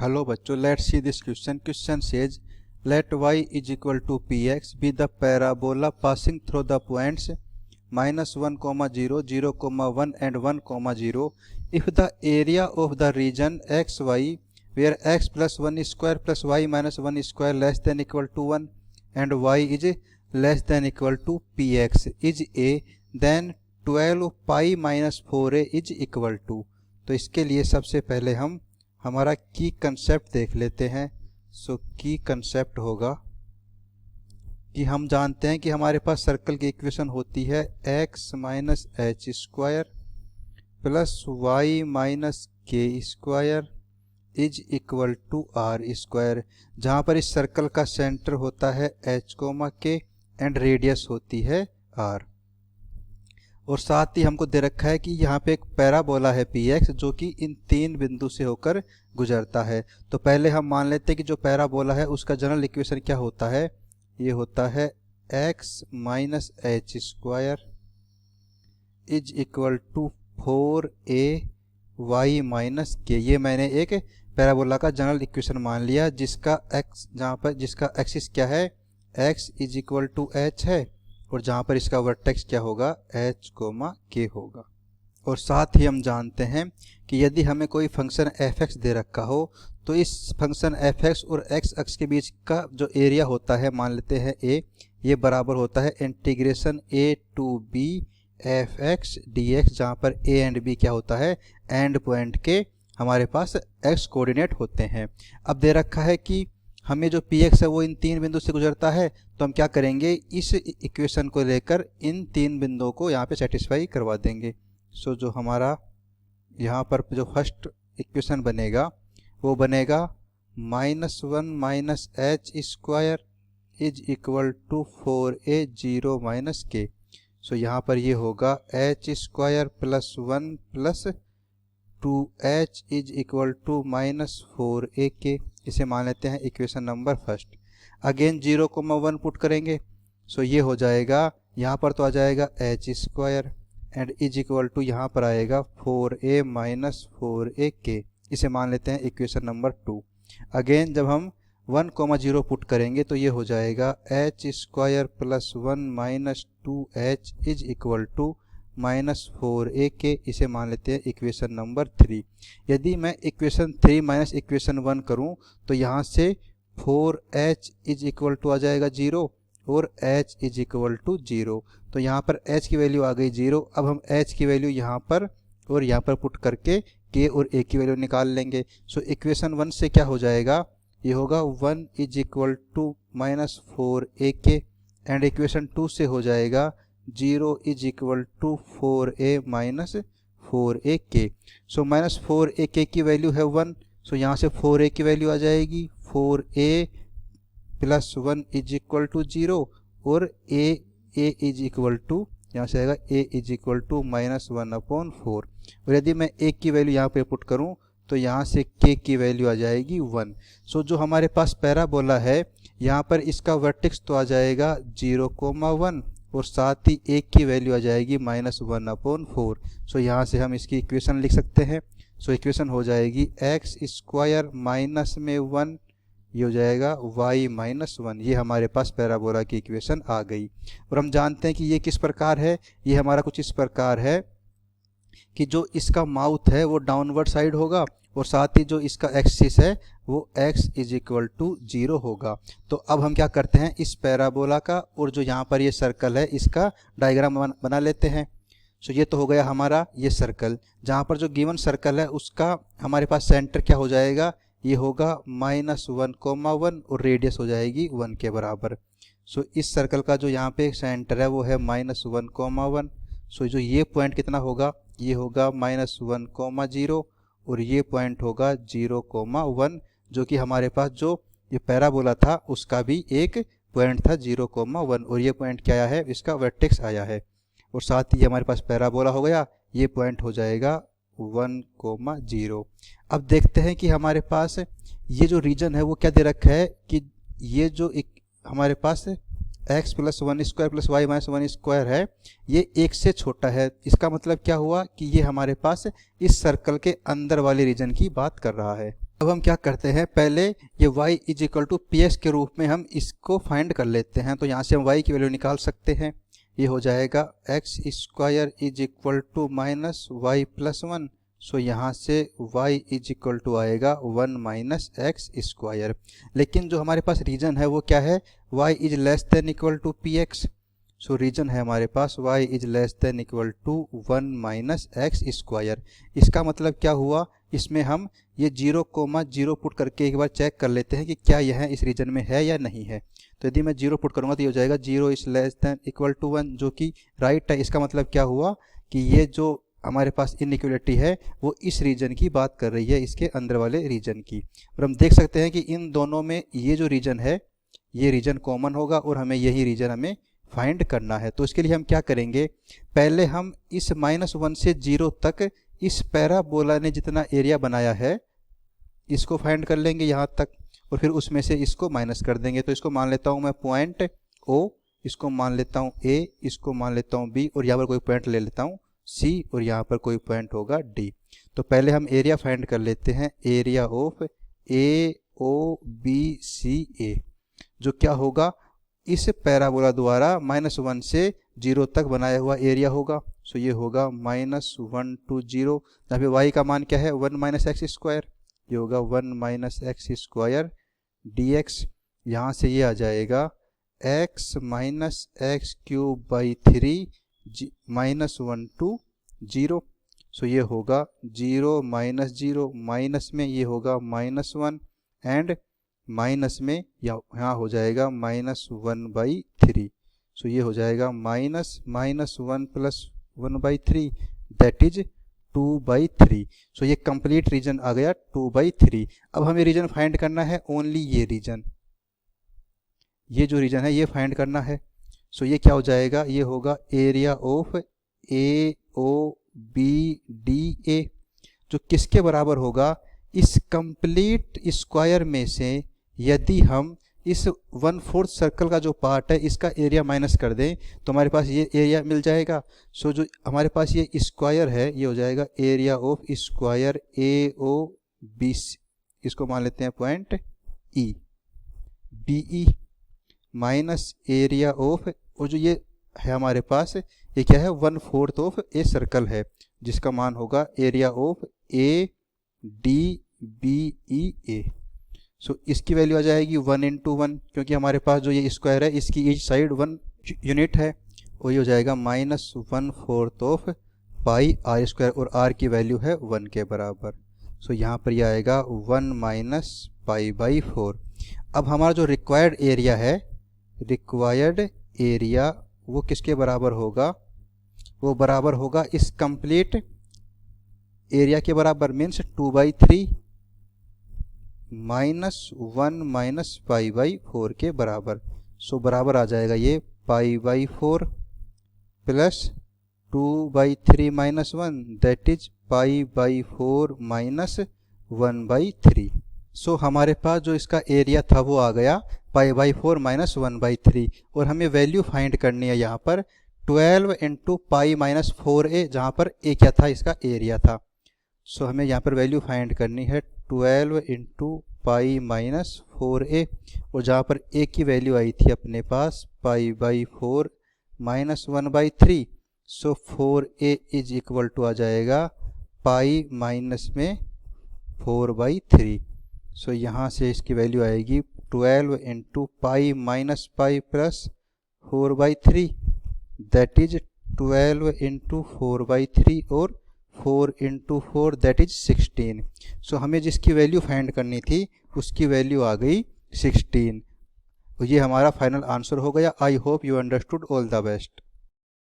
Hello बच्चों, let's see this question. Question says let y is equal to px be the parabola passing through the points -1, 0, 0, 1 and 1, 0 if the area of the region xy where x plus 1 square plus y minus 1 square less than equal to 1 and y is less than equal to px is a, then 12 pi minus 4a is equal to. तो इसके लिए सबसे पहले हम हमारा की concept देख लेते हैं. सो की कंसेप्ट होगा कि हम जानते हैं कि हमारे पास सर्कल की इक्वेशन होती है x minus H square plus y minus k square is equal to r square, जहाँ पर इस सर्कल का सेंटर होता है h, के एंड रेडियस होती है r. और साथ ही हमको दे रखा है कि यहाँ पे एक पैराबोला है px जो कि इन तीन बिंदु से होकर गुजरता है. तो पहले हम मान लेते हैं कि जो पैराबोला है उसका जनरल इक्वेशन क्या होता है. ये होता है x minus H square is equal to 4a y minus K. ये मैंने एक पैराबोला का जनरल इक्वेशन मान लिया जिसका x, जहाँ पर जिसका एक्सिस क्या है x is equal to h है और जहाँ पर इसका वर्टेक्स क्या होगा h, k होगा. और साथ ही हम जानते हैं कि यदि हमें कोई फंक्शन f(x) दे रखा हो तो इस फंक्शन f(x) और x अक्ष के बीच का जो एरिया होता है मान लेते हैं a, ये बराबर होता है integration a to b f(x) dx, जहाँ पर a एंड b क्या होता है एंड पॉइंट के हमारे पास x कोऑर्डिनेट होते हैं. अब दे रखा है कि हमें जो px है वो इन तीन बिंदु से गुजरता है, तो हम क्या करेंगे इस इक्वेशन को लेकर इन तीन बिंदुओं को यहाँ पे सेटिस्फाई करवा देंगे. सो जो हमारा यहाँ पर जो फर्स्ट इक्वेशन बनेगा वो बनेगा -1 minus H square is equal to 4a 0 minus K. So यहाँ पर ये होगा H square plus 1 plus 2h is equal to minus 4a K. इसे मान लेते हैं equation number first. Again 0, 1 put करेंगे. सो ये हो जाएगा, यहाँ पर तो आ जाएगा H square and is equal to यहाँ पर आएगा 4a माइनस 4a के. इसे मान लेते हैं इक्वेशन नंबर 2. अगेन जब हम 1, 0 पुट करेंगे तो ये हो जाएगा H square plus 1 minus 2h is equal to minus 4a K. इसे मान लेते हैं इक्वेशन नंबर 3. यदि मैं इक्वेशन 3 माइनस इक्वेशन 1 करूं तो यहाँ से 4h इज इक्वल टू आ जाएगा 0 और h इज इक्वल टू 0. तो यहाँ पर h की वैल्यू आ गई 0. अब हम h की वैल्यू यहाँ पर और यहाँ पर पुट करके k और a की वैल्यू निकाल लेंगे. सो इक्वेशन 1 से क्या हो जाएगा, ये होगा 1 is equal to minus 4a के एंड इक्वेशन 2 से हो जाएगा 0 is equal to 4a minus 4a के. सो माइनस 4a के की वैल्यू है 1. सो यहाँ से 4a की वैल्यू आ जाएगी 4a plus 1 is equal to 0 और a इज इक्वल टू यहाँ से आएगा a is equal to minus 1/4. और यदि मैं a की वैल्यू यहाँ पे पुट करूँ तो यहाँ से k की वैल्यू आ जाएगी 1. सो जो हमारे पास पैराबोला है यहाँ पर इसका वर्टेक्स तो आ जाएगा 0, 1 और साथ ही एक की वैल्यू आ जाएगी -1/4. सो यहाँ से हम इसकी इक्वेशन लिख सकते हैं. सो इक्वेशन हो जाएगी x स्क्वायर माइनस में 1, ये हो जाएगा y माइनस 1. ये हमारे पास पैराबोला की इक्वेशन आ गई. और हम जानते हैं कि ये किस प्रकार है, ये हमारा कुछ इस प्रकार है कि जो इसका माउथ है वो डाउनवर्ड साइड होगा और साथ ही जो इसका एक्सिस है वो x इज इक्वल टू 0 होगा. तो अब हम क्या करते हैं इस पैराबोला का और जो यहाँ पर ये सर्कल है इसका डायग्राम बना लेते हैं. सो ये तो हो गया हमारा ये सर्कल, जहाँ पर जो गिवन सर्कल है उसका हमारे पास सेंटर क्या हो जाएगा, ये होगा -1, 1 और रेडियस हो जाएगी 1 के बराबर. सो इस सर्कल का जो यहाँ पे सेंटर है वो है -1, 1. सो जो ये पॉइंट कितना होगा, ये होगा -1, 0 और ये पॉइंट होगा 0, 1, जो कि हमारे पास जो ये पैराबोला था उसका भी एक पॉइंट था 0, 1 और ये पॉइंट क्या आया है, इसका वर्टेक्स आया है. और साथ ही हमारे पास पैराबोला हो गया, ये पॉइंट हो जाएगा 1, 0. अब देखते हैं कि हमारे पास ये जो रीजन है वो क्या दे रखा है कि ये जो हमारे पास x plus 1 square plus y minus 1 square है ये 1 से छोटा है. इसका मतलब क्या हुआ कि ये हमारे पास इस सर्कल के अंदर वाले रीजन की बात कर रहा है. अब हम क्या करते हैं, पहले ये y is equal to P X के रूप में हम इसको फाइंड कर लेते हैं। तो यहाँ से हम y की वैल्यू निकाल सकते हैं। ये हो जाएगा X square is equal to minus Y plus 1। So यहाँ से y इज इक्वल टू आएगा 1 माइनस एक्स स्क्वायर। लेकिन जो हमारे पास रीजन है वो क्या है, y is less than equal to P X. So region है हमारे पास y is less than equal to 1 minus X square. इसका मतलब क्या हुआ, इसमें हम ये 0,0 पुट करके एक बार चेक कर लेते हैं कि क्या यह इस रीजन में है या नहीं है। तो यदि मैं 0 पुट करूँगा तो ये हो जाएगा 0 is less than equal to 1, जो कि राइट है। इसका मतलब क्या हुआ कि ये जो हमारे पास इनइक्वलिटी है वो इस रीजन की बात कर रही है, इसके अंदर वाले रीजन की। और हम देख सकते हैं कि इन दोनों में ये जो रीजन है ये रीजन कॉमन होगा और हमें यही रीजन हमें फाइंड करना है। तो इसके लिए हम क्या करेंगे, पहले हम इस -1 से 0 तक इस पैराबोला ने जितना एरिया बनाया है इसको फाइंड कर लेंगे यहाँ तक, और फिर उसमें से इसको माइनस कर देंगे। तो इसको मान लेता हूँ मैं पॉइंट O, इसको मान लेता हूँ A, इसको मान लेता हूँ B, और यहाँ पर कोई पॉइंट ले लेता हूँ C, और यहाँ पर कोई पॉइंट होगा D। तो पहले हम एरिया फाइंड कर लेते हैं, एरिया ऑफ AOBCA, जो क्या होगा इस पैराबोला द्वारा -1 से 0 तक बनाया हुआ एरिया होगा। सो ये होगा -1 to 0, जहाँ पे y का मान क्या है 1 माइनस एक्स स्क्वायर। ये होगा 1 माइनस एक्स स्क्वायर dx। यहाँ से ये आ जाएगा x minus x cube by 3 -1 to 0। सो ये होगा 0 माइनस 0, माइनस में ये होगा -1 एंड माइनस में यहाँ हो जाएगा -1/3। सो ये हो जाएगा -1 प्लस 1/3 दैट इज 2/3। सो ये कंप्लीट रीजन आ गया 2/3। अब हमें रीजन फाइंड करना है, ओनली ये रीजन, ये जो रीजन है ये फाइंड करना है। सो ये क्या हो जाएगा, ये होगा एरिया ऑफ AOBDA, जो किसके बराबर होगा, इस कंप्लीट स्क्वायर में से यदि हम इस 1/4 सर्कल का जो पार्ट है इसका एरिया माइनस कर दें तो हमारे पास ये एरिया मिल जाएगा। सो जो हमारे पास ये स्क्वायर है ये हो जाएगा एरिया ऑफ स्क्वायर AOBC, इसको मान लेते हैं point E, BE minus area of, और जो ये है हमारे पास ये क्या है 1/4 ऑफ ए सर्कल है, जिसका मान होगा एरिया ऑफ ADBEA। सो इसकी वैल्यू आ जाएगी 1 into 1, क्योंकि हमारे पास जो ये स्क्वायर है इसकी ईच साइड 1 यूनिट है, और ये हो जाएगा -1/4 ऑफ पाई आर स्क्वायर, और आर की वैल्यू है 1 के बराबर। सो यहाँ पर ये आएगा 1 माइनस पाई/4। अब हमारा जो रिक्वायर्ड एरिया है, रिक्वायर्ड एरिया वो किसके बराबर होगा, वो बराबर होगा इस कंप्लीट एरिया के बराबर, मीन्स 2/3 -1 माइनस पाई/4 के बराबर। सो बराबर आ जाएगा ये पाई/4 प्लस 2/3 माइनस 1 दैट इज पाई/4 माइनस 1/3। सो हमारे पास जो इसका एरिया था वो आ गया पाई/4 माइनस 1/3, और हमें वैल्यू फाइंड करनी है यहाँ पर 12 into पाई माइनस 4a, जहाँ पर a क्या था, इसका एरिया था। सो हमें यहाँ पर वैल्यू फाइंड करनी है 12 into पाई माइनस 4a, और जहाँ पर a की वैल्यू आई थी अपने पास पाई/4 minus 1/3। So 4a is equal to आ जाएगा पाई माइनस में 4/3। सो यहाँ से इसकी वैल्यू आएगी 12 into pi minus pi plus 4/3 that is 12 into 4/3 और 4 into 4 दैट इज 16। सो हमें जिसकी वैल्यू फाइंड करनी थी उसकी वैल्यू आ गई 16। ये हमारा फाइनल आंसर हो गया। I hope you understood. All the best.